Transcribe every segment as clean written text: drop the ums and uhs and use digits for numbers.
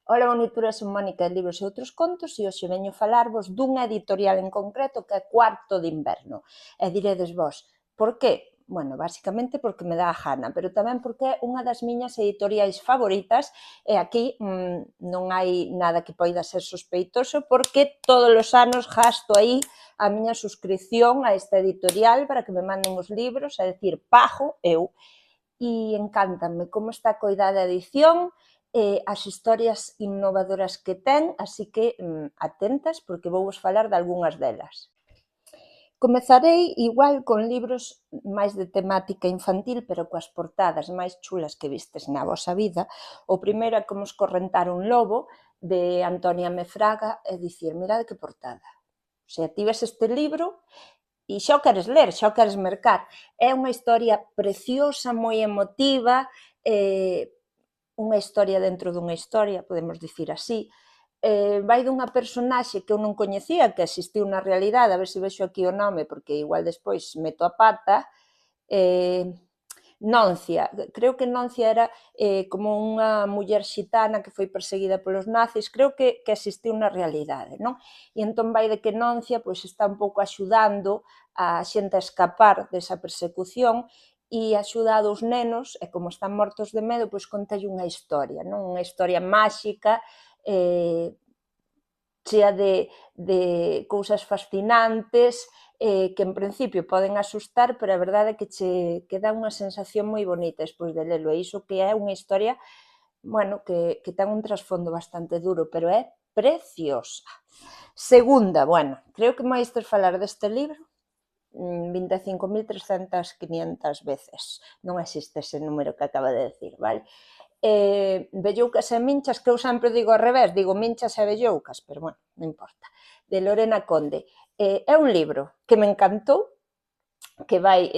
Ola, bonituras, son Mónica de Libros e Outros Contos e hoxe veño falarvos dunha editorial en concreto que é Cuarto de Inverno. E diredes vos, por que? Bueno, basicamente porque me dá a gana, pero tamén porque é unha das miñas editoriais favoritas e aquí non hai nada que poida ser sospeitoso porque todos os anos gasto aí a miña suscripción a esta editorial para que me manden os libros, é dicir, pago eu. E encántame como está coidada a edición, as historias innovadoras que ten, así que atentas porque vouvos falar de algunhas delas. Comezarei igual con libros máis de temática infantil, pero coas portadas máis chulas que vistes na vosa vida. O primeiro é Como escorrentar un lobo, de Antonia Mefraga, e dicir, mirade que portada. O sea, ti ves este libro e xa o queres ler, xa o queres mercar. É unha historia preciosa, moi emotiva, unha historia dentro dunha historia, podemos dicir así. Vai dunha personaxe que eu non coñecía, que existiu na realidade, a ver se vexo aquí o nome, porque igual despois meto a pata, Noncia, creo que Noncia era como unha muller xitana que foi perseguida polos nazis, creo que existiu na realidade, non? E entón vai de que Noncia pois está un pouco axudando a xente a escapar desa persecución e axuda a dos nenos, e como están mortos de medo, pois contalle unha historia, non? Unha historia máxica, chea de cousas fascinantes, que en principio poden asustar, pero a verdade é que dá unha sensación moi bonita despois de lelo, e iso que é unha historia, bueno, que ten un trasfondo bastante duro, pero é preciosa. Segunda, bueno, creo que máis ter falar deste libro 25.300, 500 veces. Non existe ese número que acaba de decir, vale? Velloucas e minchas, que eu sempre digo ao revés, digo minchas e velloucas, pero bueno, non importa, de Lorena Conde. É un libro que me encantou, que vai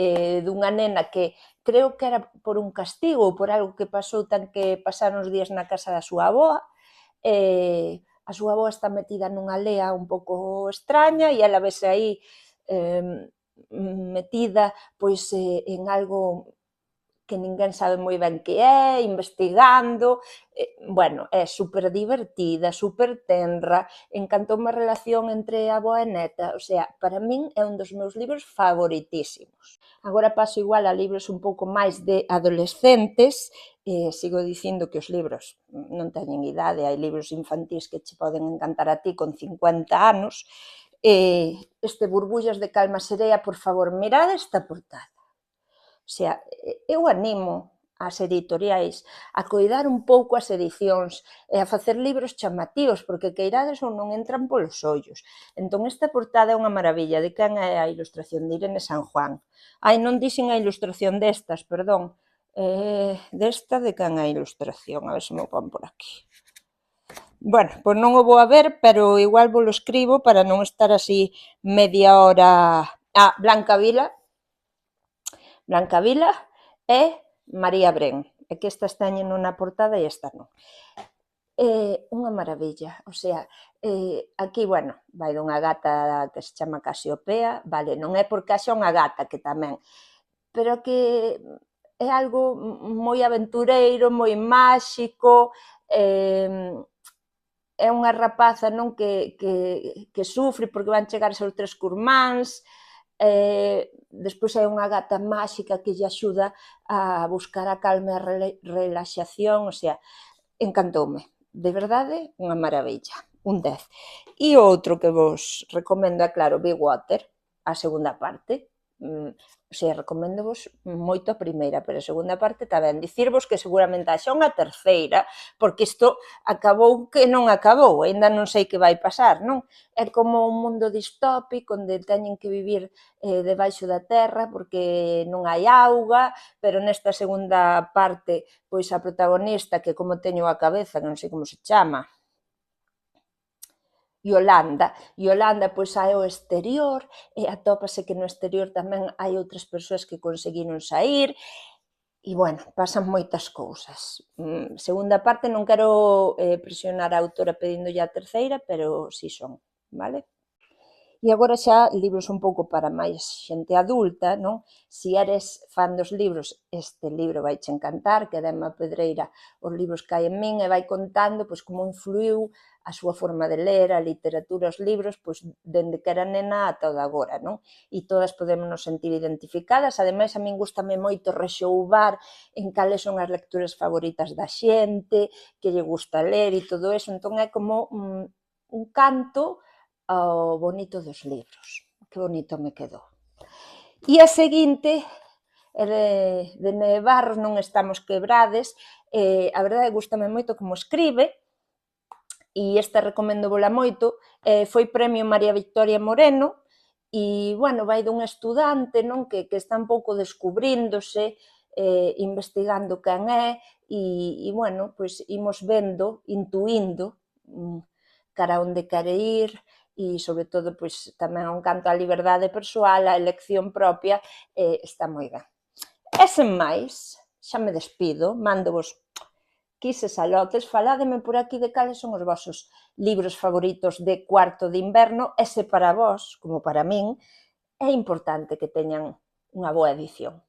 dunha nena que creo que era por un castigo ou por algo que pasou, ten que pasar uns días na casa da súa avoa, a súa avoa está metida nunha lea un pouco extraña e ela vese aí metida pois en algo que ninguén sabe moi ben que é, investigando, bueno, é super divertida, super tenra, encantoume a relación entre avoa e neta, o sea, para min é un dos meus libros favoritísimos. Agora paso igual a libros un pouco máis de adolescentes, sigo dicindo que os libros non teñen idade, hai libros infantís que che poden encantar a ti con 50 anos, este Burbullas de calma serea, por favor, mirade esta portada. O sea, eu animo as editoriais a coidar un pouco as edicións e a facer libros chamativos, porque queirades ou non entran polos ollos. Entón, esta portada é unha maravilla. De quen é a ilustración? De Irene San Juan. Ai, non dixen a ilustración destas, perdón. Desta de quen é a ilustración? A ver se me pon por aquí. Bueno, pois non o vou a ver, pero igual vos lo escribo para non estar así media hora... Blanca Vila. Blanca Vila e María Bren. É que estas teñen na portada e esta non. Unha maravilla, o sea, aquí, bueno, vai dunha gata que se chama Casiopea, vale, non é porque haxa unha gata, que tamén, pero que é algo moi aventureiro, moi máxico, é unha rapaza non que sufre porque van chegar seus 3 curmáns, despois hai unha gata máxica que lle axuda a buscar a calma e a relaxación, o sea, encantoume, de verdade, unha maravilla, un 10. E outro que vos recomendo é, claro, Big Water, a segunda parte, o sea, recoméndovos moito a primeira, pero a segunda parte tamén. Dicirvos que seguramente haxa unha terceira, porque isto acabou que non acabou, ainda non sei que vai pasar, non? É como un mundo distópico onde teñen que vivir debaixo da terra porque non hai auga, pero nesta segunda parte, pois a protagonista, que como teño a cabeza, non sei como se chama, Yolanda pois vai ao exterior e atópase que no exterior tamén hai outras persoas que conseguiron saír e, bueno, pasan moitas cousas. Segunda parte, non quero presionar a autora pedíndolle a terceira, pero si son, vale? E agora xa libros un pouco para máis xente adulta, non? Si eres fan dos libros, este libro vaiche encantar, que é de Emma Pedreira, Os libros que hai en min, e vai contando pois como influiu a súa forma de ler, a literatura, os libros, pois dende que era nena ata o de agora, non? E todas podemos nos sentir identificadas, ademais a min gustame moito rexoubar en cales son as lecturas favoritas da xente, que lle gusta ler e todo eso, entón é como un canto ao bonito dos libros. Que bonito me quedou. E a seguinte é de Neve Barros, Non estamos quebrades, a verdade gustame moito como escribe, e esta recomendo-vola moito, foi premio María Victoria Moreno, e, bueno, vai dun estudante, non, que está un pouco descubríndose, investigando quen é, e, bueno, pois imos vendo, intuindo, cara onde quere ir, e, sobre todo, pois tamén un canto á liberdade persoal, á elección propia, está moi ben. E sen máis, xa me despido, mándovos quises alotes, faládeme por aquí de cales son os vosos libros favoritos de cuarto de inverno e se para vós, como para min, é importante que teñan unha boa edición.